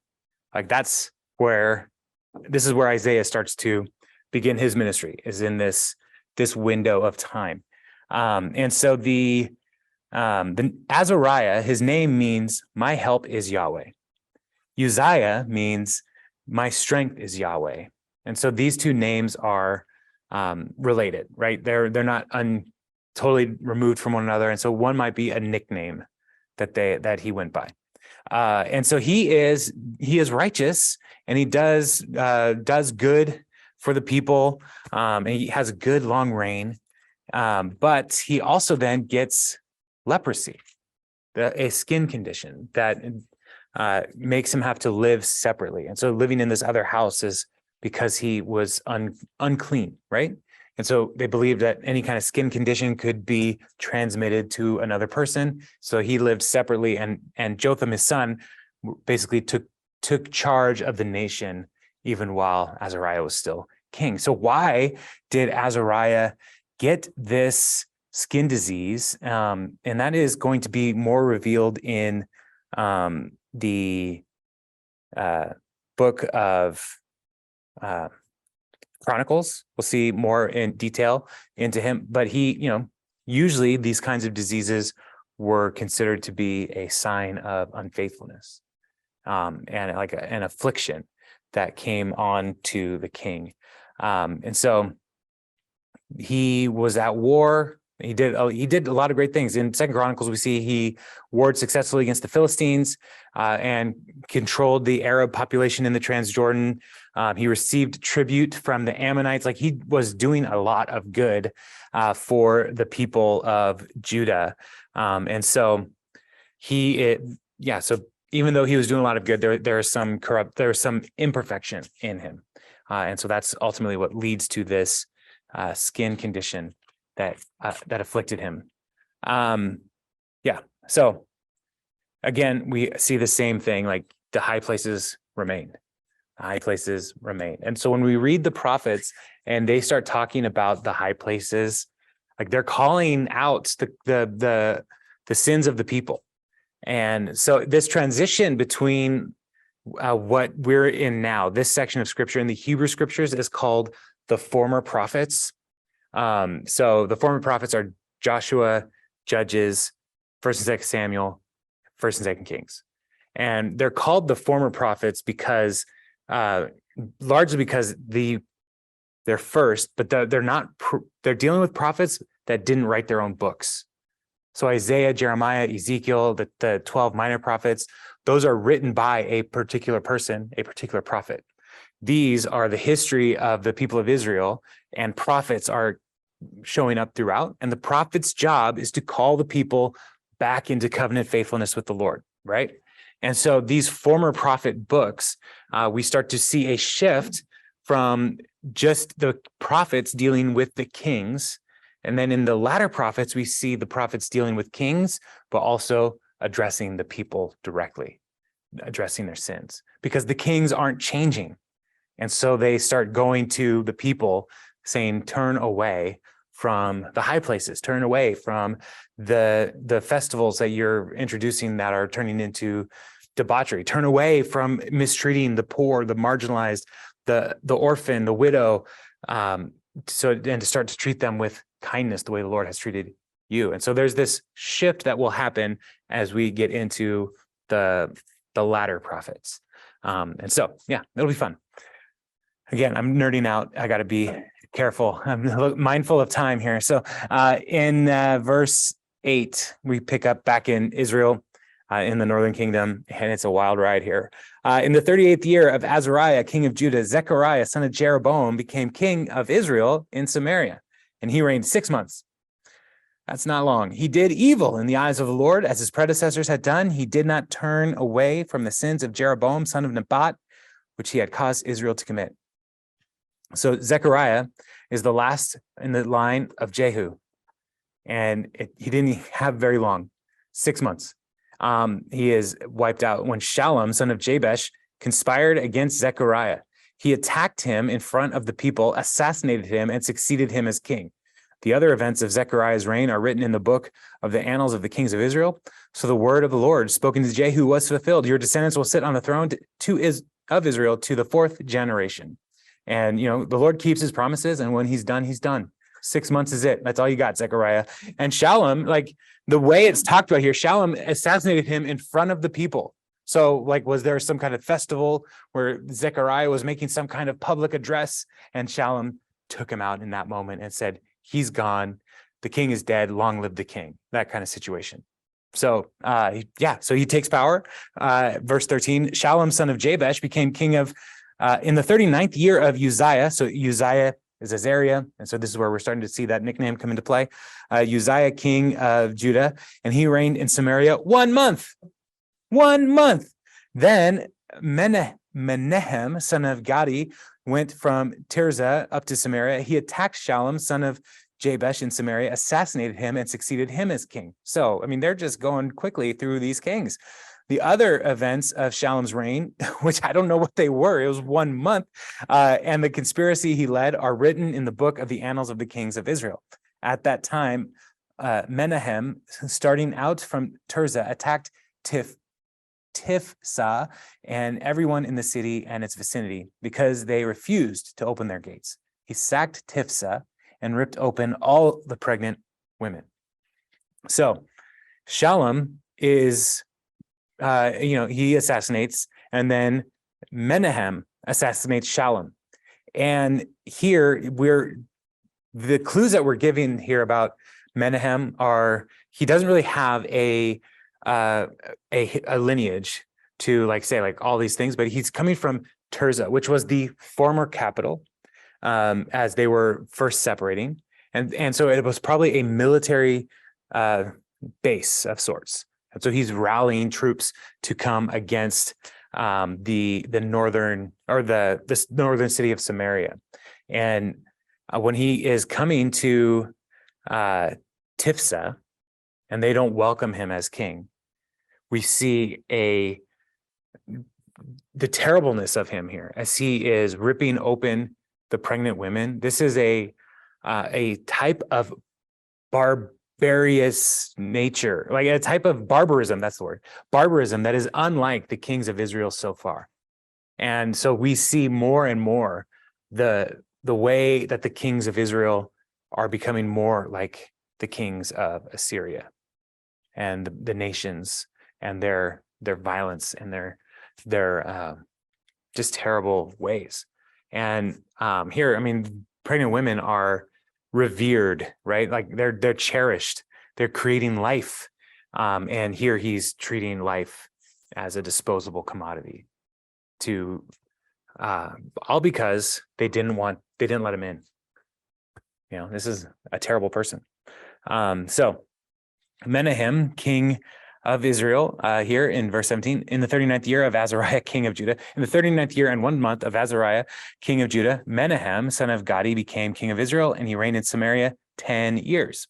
Like this is where Isaiah starts to begin his ministry, is in this window of time. And so the Azariah, his name means my help is Yahweh. Uzziah means my strength is Yahweh. And so these two names are related, right? They're not totally removed from one another. And so one might be a nickname that he went by. And so he is righteous, and he does good for the people. And he has a good long reign. But he also then gets leprosy, a skin condition that makes him have to live separately. And so living in this other house is because he was unclean, right? And so they believed that any kind of skin condition could be transmitted to another person. So he lived separately, and Jotham, his son, basically took charge of the nation even while Azariah was still king. So why did Azariah get this skin disease? And that is going to be more revealed in the book of Chronicles. We'll see more in detail into him, but usually these kinds of diseases were considered to be a sign of unfaithfulness, and like an affliction that came on to the king. And so he was at war. He did a lot of great things. In 2 Chronicles, we see he warred successfully against the Philistines and controlled the Arab population in the Transjordan. He received tribute from the Ammonites. Like, he was doing a lot of good for the people of Judah. And so so even though he was doing a lot of good, there is some imperfection in him. And so that's ultimately what leads to this skin condition that afflicted him. So again, we see the same thing, like the high places remained. The high places remain. And so when we read the prophets and they start talking about the high places, like they're calling out the sins of the people. And so this transition between what we're in now, this section of scripture in the Hebrew scriptures, is called the former prophets. So the former prophets are Joshua, Judges, 1st and 2nd Samuel, 1st and 2nd Kings. And they're called the former prophets because largely because they're first, but they're dealing with prophets that didn't write their own books. So Isaiah, Jeremiah, Ezekiel, the 12 minor prophets, those are written by a particular person, a particular prophet. These are the history of the people of Israel, and prophets are showing up throughout. And the prophet's job is to call the people back into covenant faithfulness with the Lord, right? And so these former prophet books, we start to see a shift from just the prophets dealing with the kings. And then in the latter prophets, we see the prophets dealing with kings, but also addressing the people directly, addressing their sins, because the kings aren't changing. And so they start going to the people saying, turn away from the high places, turn away from the festivals that you're introducing that are turning into debauchery, turn away from mistreating the poor, the marginalized, the orphan, the widow, and to start to treat them with kindness the way the Lord has treated you. And so there's this shift that will happen as we get into the latter prophets. And so, yeah, it'll be fun. Again, I'm nerding out. I got to be careful. I'm mindful of time here. So in verse 8, we pick up back in Israel in the northern kingdom, and it's a wild ride here. In the 38th year of Azariah, king of Judah, Zechariah, son of Jeroboam, became king of Israel in Samaria, and he reigned 6 months. That's not long. He did evil in the eyes of the Lord, as his predecessors had done. He did not turn away from the sins of Jeroboam, son of Nebat, which he had caused Israel to commit. So Zechariah is the last in the line of Jehu, and he didn't have very long, 6 months. He is wiped out when Shallum, son of Jabesh, conspired against Zechariah. He attacked him in front of the people, assassinated him, and succeeded him as king. The other events of Zechariah's reign are written in the book of the annals of the kings of Israel. So the word of the Lord spoken to Jehu was fulfilled. Your descendants will sit on the throne of Israel to the 4th generation. And, the Lord keeps his promises, and when he's done, he's done. 6 months is it. That's all you got, Zechariah. And Shallum, the way it's talked about here, Shallum assassinated him in front of the people. So, was there some kind of festival where Zechariah was making some kind of public address, and Shallum took him out in that moment and said, he's gone. The king is dead. Long live the king. That kind of situation. So, so he takes power. Verse 13, Shallum, son of Jabesh, became king of in the 39th year of Uzziah. So Uzziah is Azariah. And so this is where we're starting to see that nickname come into play. Uzziah, king of Judah, and he reigned in Samaria 1 month. 1 month. Then Menahem, son of Gadi, went from Tirzah up to Samaria. He attacked Shallum, son of Jabesh in Samaria, assassinated him, and succeeded him as king. So, they're just going quickly through these kings. The other events of Shallum's reign, which I don't know what they were, it was 1 month, and the conspiracy he led are written in the book of the annals of the kings of Israel. At that time, Menahem, starting out from Tirzah, attacked Tifsah and everyone in the city and its vicinity because they refused to open their gates. He sacked Tifsah and ripped open all the pregnant women. So Shallum is... he assassinates, and then Menahem assassinates Shallum. And here the clues that we're giving here about Menahem are, he doesn't really have a lineage to say all these things, but he's coming from Tirzah, which was the former capital, as they were first separating. And so it was probably a military base of sorts. And so he's rallying troops to come against the northern city of Samaria. And when he is coming to Tifsah, and they don't welcome him as king, we see the terribleness of him here as he is ripping open the pregnant women. This is a type of barbarous nature, a type of barbarism, that's the word, barbarism that is unlike the kings of Israel so far. And so we see more and more the way that the kings of Israel are becoming more like the kings of Assyria and the nations and their violence and their just terrible ways. And here, pregnant women are revered, right? They're cherished. They're creating life. And here he's treating life as a disposable commodity to all because they didn't let him in. This is a terrible person. So Menahem, king of Israel, here in verse 17, in the 39th year of Azariah, king of Judah, in the 39th year and 1 month of Azariah, king of Judah, Menahem, son of Gadi, became king of Israel, and he reigned in Samaria 10 years.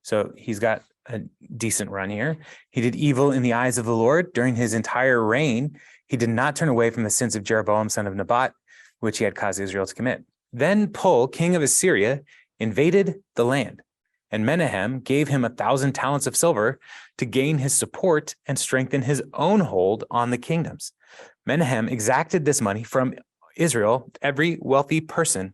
So he's got a decent run here. He did evil in the eyes of the Lord during his entire reign. He did not turn away from the sins of Jeroboam, son of Nebat, which he had caused Israel to commit. Then Pul, king of Assyria, invaded the land, and Menahem gave him 1,000 talents of silver to gain his support and strengthen his own hold on the kingdoms. Menahem exacted this money from Israel. Every wealthy person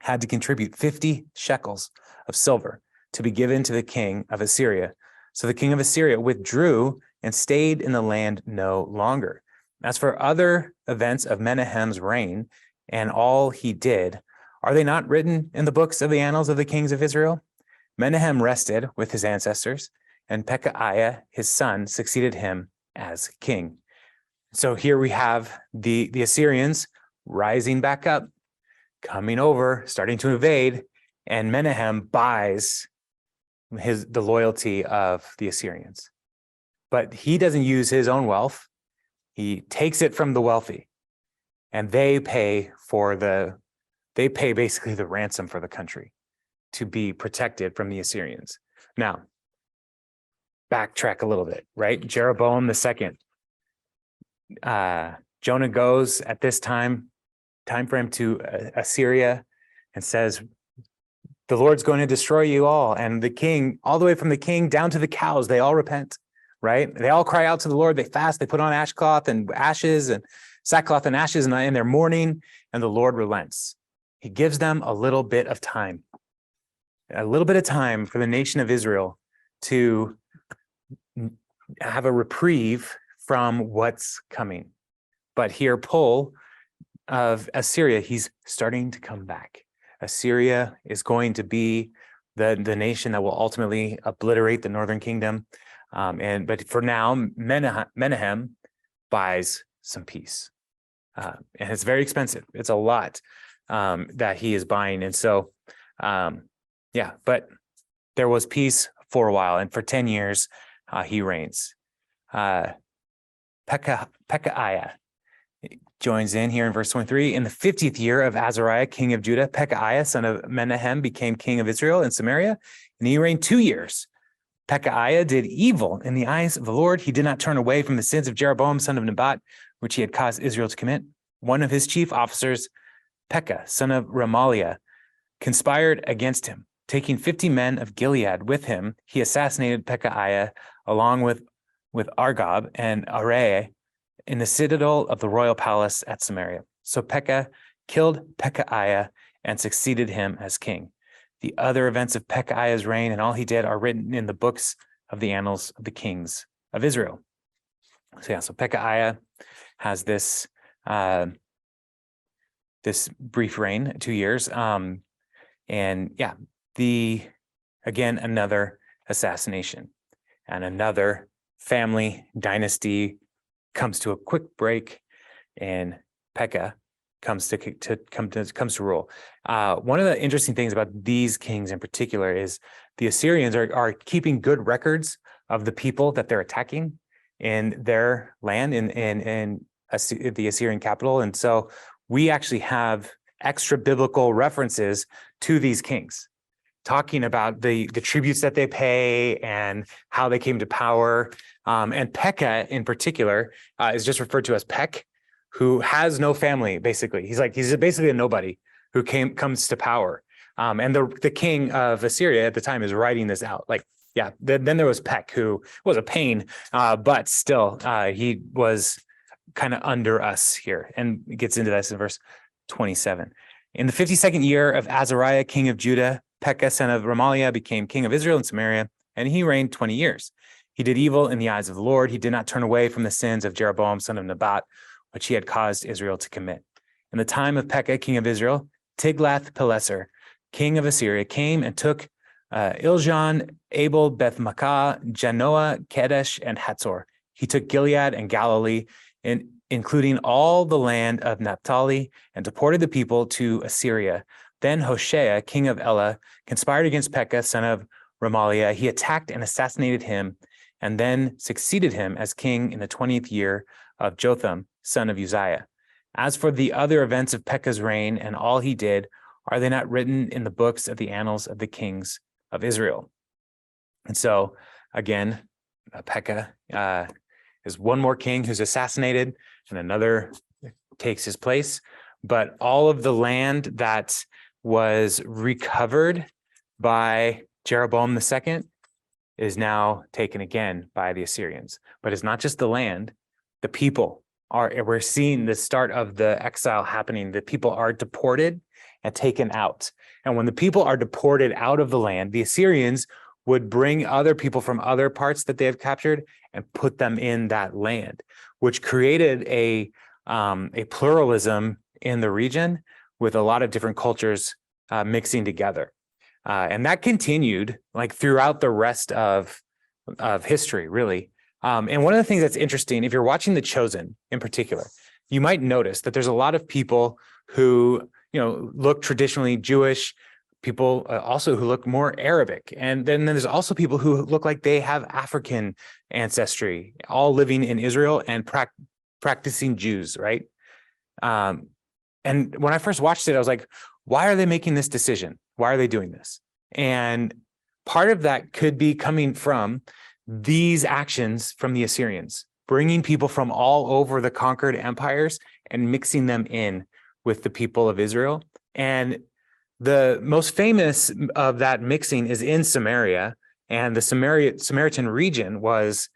had to contribute 50 shekels of silver to be given to the king of Assyria. So the king of Assyria withdrew and stayed in the land no longer. As for other events of Menahem's reign and all he did, are they not written in the books of the annals of the kings of Israel? Menahem rested with his ancestors, and Pekahiah, his son, succeeded him as king. So here we have the Assyrians rising back up, coming over, starting to invade, and Menahem buys the loyalty of the Assyrians. But he doesn't use his own wealth. He takes it from the wealthy, and they pay basically the ransom for the country to be protected from the Assyrians. Now, backtrack a little bit, right? Jeroboam II. Jonah goes at this time frame to Assyria and says, the Lord's going to destroy you all. And the king, all the way from the king down to the cows, they all repent, right? They all cry out to the Lord. They fast, they put on sackcloth and ashes, and they're mourning, and the Lord relents. He gives them a little bit of time for the nation of Israel to have a reprieve from what's coming. But here, Pul of Assyria, he's starting to come back. Assyria is going to be the nation that will ultimately obliterate the northern kingdom. But for now, Menahem buys some peace. And it's very expensive. It's a lot that he is buying. And so, but there was peace for a while. And for 10 years, he reigns. Pekahiah joins in here in verse 23. In the 50th year of Azariah, king of Judah, Pekahiah, son of Menahem, became king of Israel in Samaria, and he reigned 2 years. Pekahiah did evil in the eyes of the Lord. He did not turn away from the sins of Jeroboam, son of Nebat, which he had caused Israel to commit. One of his chief officers, Pekah, son of Remaliah, conspired against him. Taking 50 men of Gilead with him, he assassinated Pekahiah along with Argob and Arieh in the citadel of the royal palace at Samaria. So Pekah killed Pekahiah and succeeded him as king. The other events of Pekahiah's reign and all he did are written in the books of the annals of the kings of Israel. So Pekahiah has this brief reign, 2 years. Again, another assassination and another family dynasty comes to a quick break, and Pekah comes to rule. One of the interesting things about these kings in particular is the Assyrians are keeping good records of the people that they're attacking in their land in the Assyrian capital. And so we actually have extra biblical references to these kings, talking about the tributes that they pay and how they came to power. And Pekah in particular is just referred to as Pek, who has no family, basically. He's basically a nobody who comes to power. And the king of Assyria at the time is writing this out. Then there was Pek, who was a pain, but still he was kind of under us here. And it gets into this in verse 27. In the 52nd year of Azariah, king of Judah, Pekah, son of Remaliah, became king of Israel in Samaria, and he reigned 20 years. He did evil in the eyes of the Lord. He did not turn away from the sins of Jeroboam, son of Nebat, which he had caused Israel to commit. In the time of Pekah, king of Israel, Tiglath-Pileser, king of Assyria, came and took Iljan, Abel, Beth-Makkah, Janoah, Kedesh, and Hatzor. He took Gilead and Galilee, including all the land of Naphtali, and deported the people to Assyria. Then Hoshea, king of Elah, conspired against Pekah, son of Remaliah. He attacked and assassinated him, and then succeeded him as king in the 20th year of Jotham, son of Uzziah. As for the other events of Pekah's reign and all he did, are they not written in the books of the annals of the kings of Israel? And so again, Pekah is one more king who's assassinated, and another takes his place. But all of the land that was recovered by Jeroboam II is now taken again by the Assyrians. But it's not just the land, the people we're seeing the start of the exile happening. The people are deported and taken out. And when the people are deported out of the land, the Assyrians would bring other people from other parts that they have captured and put them in that land, which created a pluralism in the region with a lot of different cultures mixing together. And that continued like throughout the rest of history, really. And one of the things that's interesting, if you're watching The Chosen in particular, you might notice that there's a lot of people who, look traditionally Jewish, people also who look more Arabic. And then there's also people who look like they have African ancestry, all living in Israel and practicing Jews, right? And when I first watched it, I was like, why are they making this decision? Why are they doing this? And part of that could be coming from these actions from the Assyrians, bringing people from all over the conquered empires and mixing them in with the people of Israel. And the most famous of that mixing is in Samaria. And the Samaritan region was,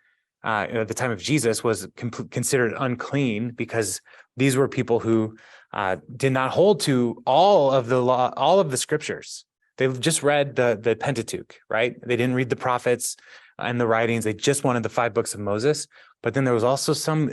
at the time of Jesus, was considered unclean because these were people who did not hold to all of the law, all of the scriptures. They just read the Pentateuch, right? They didn't read the prophets and the writings. They just wanted the 5 books of Moses. But then there was also some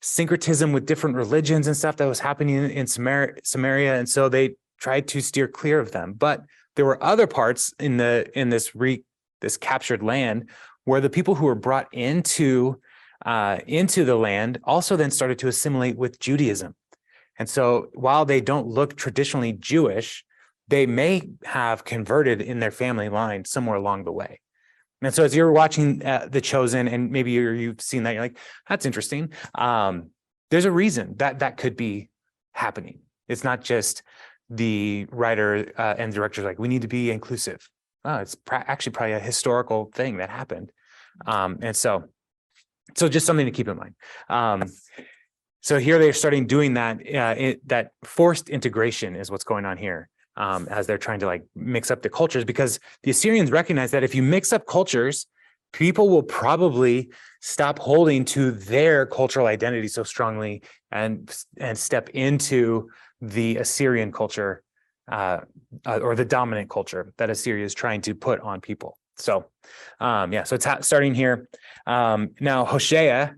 syncretism with different religions and stuff that was happening in Samaria. And so they tried to steer clear of them. But there were other parts in this captured land where the people who were brought into the land also then started to assimilate with Judaism. And so while they don't look traditionally Jewish, they may have converted in their family line somewhere along the way. And so as you're watching The Chosen, and maybe you've seen that, you're like, that's interesting. There's a reason that could be happening. It's not just the writer and director's like, we need to be inclusive. Oh, it's actually probably a historical thing that happened. And so just something to keep in mind. So here they're starting doing that. That forced integration is what's going on here. As they're trying to like mix up the cultures, because the Assyrians recognize that if you mix up cultures, people will probably stop holding to their cultural identity so strongly and step into the Assyrian culture or the dominant culture that Assyria is trying to put on people. So, so it's starting here. Now Hoshea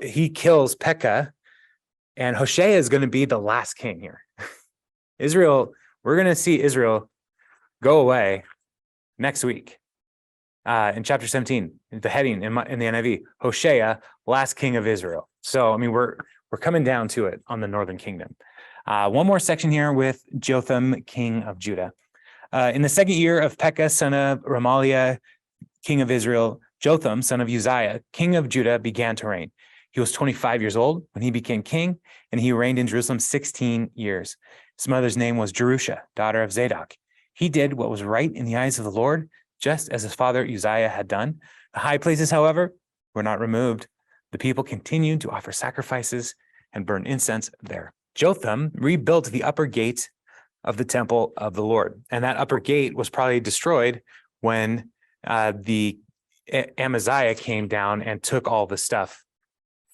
he kills Pekah, and Hoshea is going to be the last king here. We're going to see Israel go away next week in chapter 17, the heading in the NIV, Hoshea, last king of Israel. So, I mean, we're coming down to it on the northern kingdom. One more section here with Jotham, king of Judah. In the second year of Pekah, son of Remaliah, king of Israel, Jotham, son of Uzziah, king of Judah, began to reign. He was 25 years old when he became king, and he reigned in Jerusalem 16 years. His mother's name was Jerusha, daughter of Zadok. He did what was right in the eyes of the Lord, just as his father Uzziah had done. The high places, however, were not removed. The people continued to offer sacrifices and burn incense there. Jotham rebuilt the upper gate of the temple of the Lord, and that upper gate was probably destroyed when the Amaziah came down and took all the stuff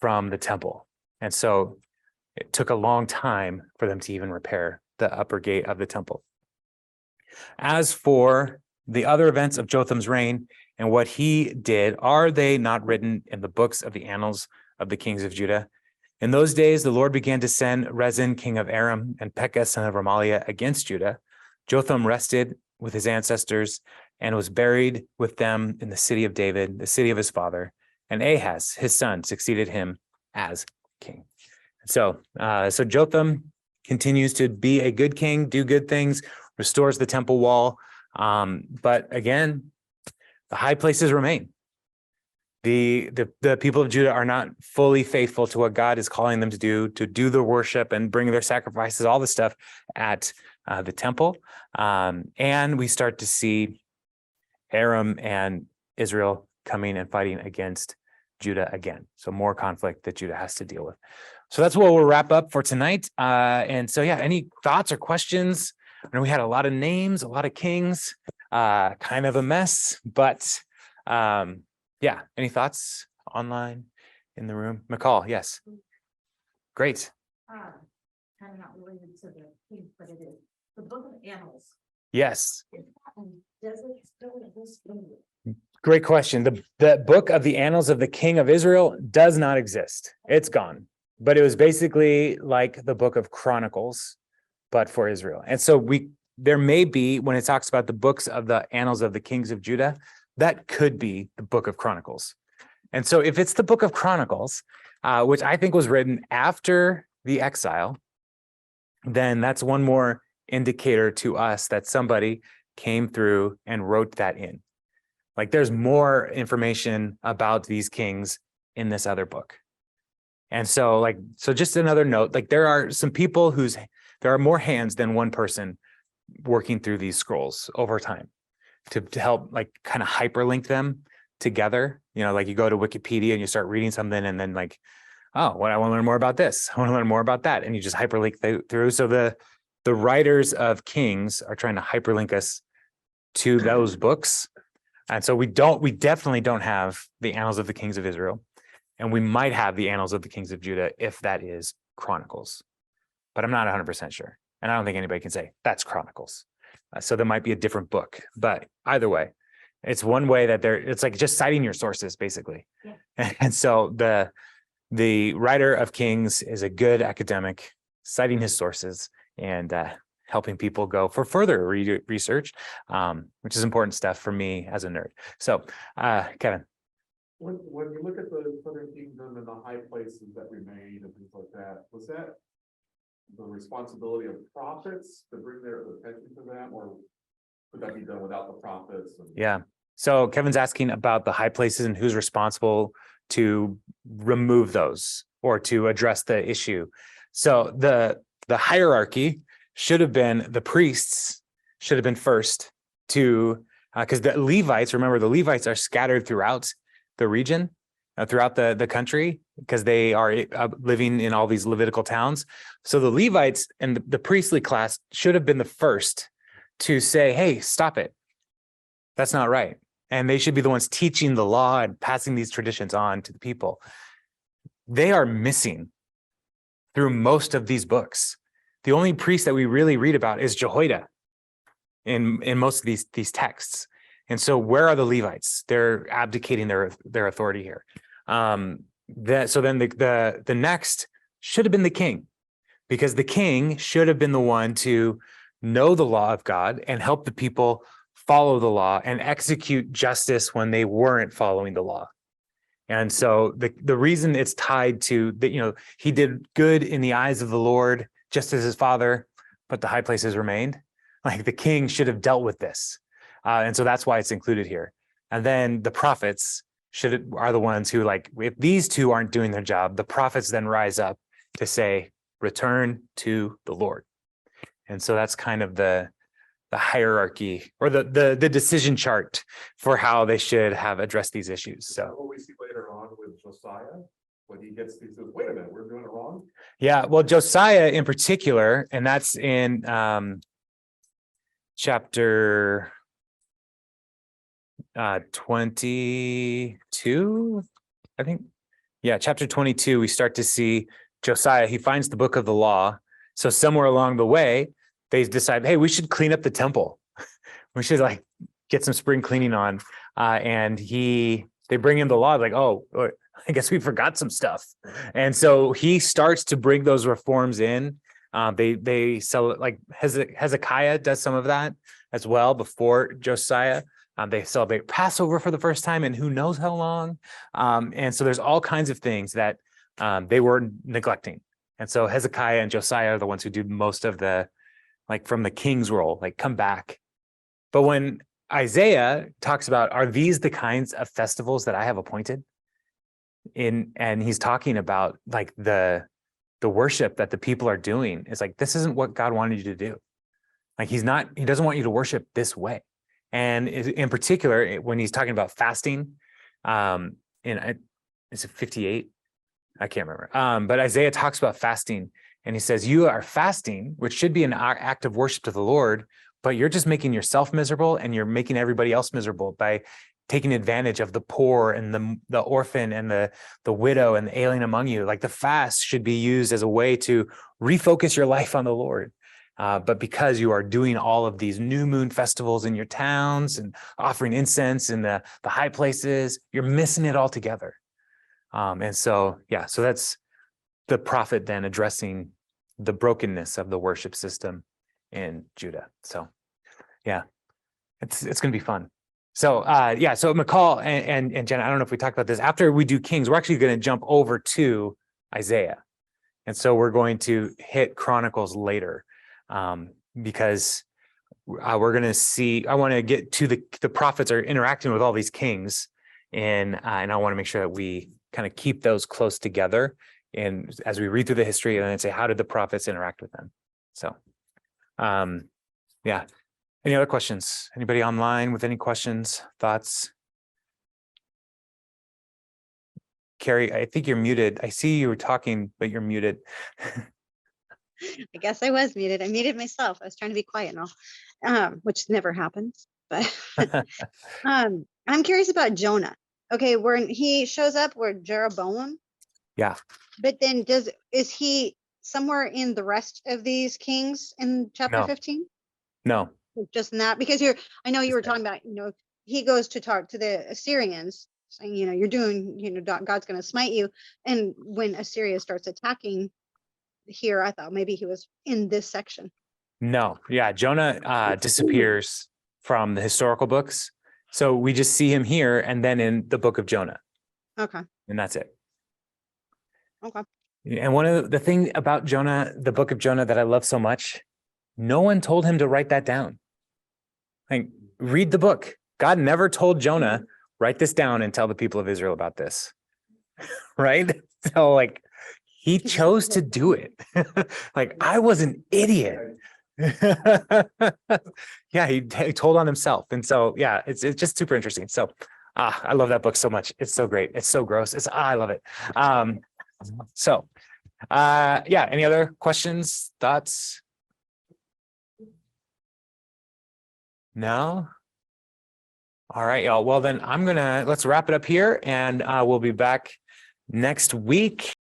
from the temple. And so it took a long time for them to even repair the upper gate of the temple. As for the other events of Jotham's reign and what he did, are they not written in the books of the annals of the kings of Judah? In those days, the Lord began to send Rezin, king of Aram, and Pekah, son of Remaliah, against Judah. Jotham rested with his ancestors and was buried with them in the city of David, the city of his father. And Ahaz, his son, succeeded him as king. So Jotham continues to be a good king, do good things, restores the temple wall. But again, the high places remain. The people of Judah are not fully faithful to what God is calling them to do the worship and bring their sacrifices, all the stuff at the temple. And we start to see Aram and Israel coming and fighting against Judah again. So more conflict that Judah has to deal with. So that's what we'll wrap up for tonight. And so, yeah, any thoughts or questions? I know we had a lot of names, a lot of kings, kind of a mess, but yeah, any thoughts online in the room? McCall, yes. Great. Kind of not related to the king, but it is the book of annals. Yes. Does it still exist? Great question. The book of the Annals of the King of Israel does not exist. It's gone. But it was basically like the book of Chronicles, but for Israel. And so there may be, when it talks about the books of the Annals of the Kings of Judah, that could be the book of Chronicles. And so if it's the book of Chronicles, which I think was written after the exile, then that's one more indicator to us that somebody came through and wrote that in. Like there's more information about these kings in this other book. And so just another note, like there are some people there are more hands than one person working through these scrolls over time to help like kind of hyperlink them together. You know, like you go to Wikipedia and you start reading something and then like, oh, well, I want to learn more about this. I want to learn more about that. And you just hyperlink through. So the writers of Kings are trying to hyperlink us to those books. And so we definitely don't have the Annals of the Kings of Israel. And we might have the Annals of the Kings of Judah if that is Chronicles. But I'm not 100% sure. And I don't think anybody can say that's Chronicles. So there might be a different book. But either way, it's one way that it's like just citing your sources, basically. Yeah. And so the writer of Kings is a good academic, citing his sources and helping people go for further research, which is important stuff for me as a nerd. So, Kevin. When you look at the Southern Kingdom and the high places that remain and things like that, was that the responsibility of prophets to bring their attention to them, or could that be done without the prophets? Yeah. So Kevin's asking about the high places and who's responsible to remove those or to address the issue. So the hierarchy should have been the priests should have been first to because the Levites, remember the Levites are scattered throughout the region, throughout the country, because they are living in all these Levitical towns. So the Levites and the priestly class should have been the first to say, hey, stop it. That's not right. And they should be the ones teaching the law and passing these traditions on to the people. They are missing through most of these books. The only priest that we really read about is Jehoiada in most of these texts. And so where are the Levites? They're abdicating their authority here. So then the next should have been the king, because the king should have been the one to know the law of God and help the people follow the law and execute justice when they weren't following the law. And so the reason it's tied to that, he did good in the eyes of the Lord, just as his father, but the high places remained. Like the king should have dealt with this. And so that's why it's included here. And then the prophets are the ones who, like, if these two aren't doing their job, the prophets then rise up to say, return to the Lord. And so that's kind of the hierarchy or the decision chart for how they should have addressed these issues. So what we see later on with Josiah, when he says, wait a minute, we're doing it wrong. Yeah, well, Josiah in particular, and that's in chapter 22, I think. Yeah, chapter 22, we start to see Josiah. He finds the book of the law. So somewhere along the way, they decide, hey, we should clean up the temple. We should get some spring cleaning on. And they bring him the law, like, oh, I guess we forgot some stuff. And so he starts to bring those reforms in. They sell it, like Hezekiah does some of that as well before Josiah. They celebrate Passover for the first time in who knows how long. And so there's all kinds of things that they were neglecting. And so Hezekiah and Josiah are the ones who do most of from the king's role, come back. But when Isaiah talks about, are these the kinds of festivals that I have appointed? And he's talking about the worship that the people are doing. It's like, this isn't what God wanted you to do. He doesn't want you to worship this way. And in particular, when he's talking about fasting, is it 58? I can't remember. But Isaiah talks about fasting, and he says, you are fasting, which should be an act of worship to the Lord, but you're just making yourself miserable, and you're making everybody else miserable by taking advantage of the poor and the orphan and the widow and the alien among you. Like, the fast should be used as a way to refocus your life on the Lord. But because you are doing all of these new moon festivals in your towns and offering incense in the high places, you're missing it altogether. And so, yeah, so that's the prophet then addressing the brokenness of the worship system in Judah. So, yeah, it's going to be fun. So, yeah, so McCall and Jen, I don't know if we talked about this. After we do Kings, we're actually going to jump over to Isaiah. And so we're going to hit Chronicles later, because we're going to see, I want to get to the prophets are interacting with all these kings, and I want to make sure that we kind of keep those close together. And as we read through the history, and then say, how did the prophets interact with them? So, yeah. Any other questions? Anybody online with any questions, thoughts? Carrie, I think you're muted. I see you were talking, but you're muted. I guess I was muted. I muted myself. I was trying to be quiet and all, which never happens. But I'm curious about Jonah. Okay, when he shows up, we're Jeroboam. Yeah. But then is he somewhere in the rest of these kings in chapter No. 15? No. Just in that, because I know you were talking about, he goes to talk to the Assyrians saying, you're doing, God's going to smite you. And when Assyria starts attacking here, I thought maybe he was in this section. No. Yeah. Jonah disappears from the historical books. So we just see him here and then in the book of Jonah. Okay. And that's it. Okay. And one of the things about Jonah, the book of Jonah, that I love so much, no one told him to write that down. Like, read the book. God never told Jonah, write this down and tell the people of Israel about this. Right? So, like, he chose to do it. Like, I was an idiot. Yeah, he told on himself. And so, yeah, it's just super interesting. So, I love that book so much. It's so great. It's so gross. I love it. So, yeah, any other questions, thoughts? No? All right, y'all. Well, then let's wrap it up here, and we'll be back next week.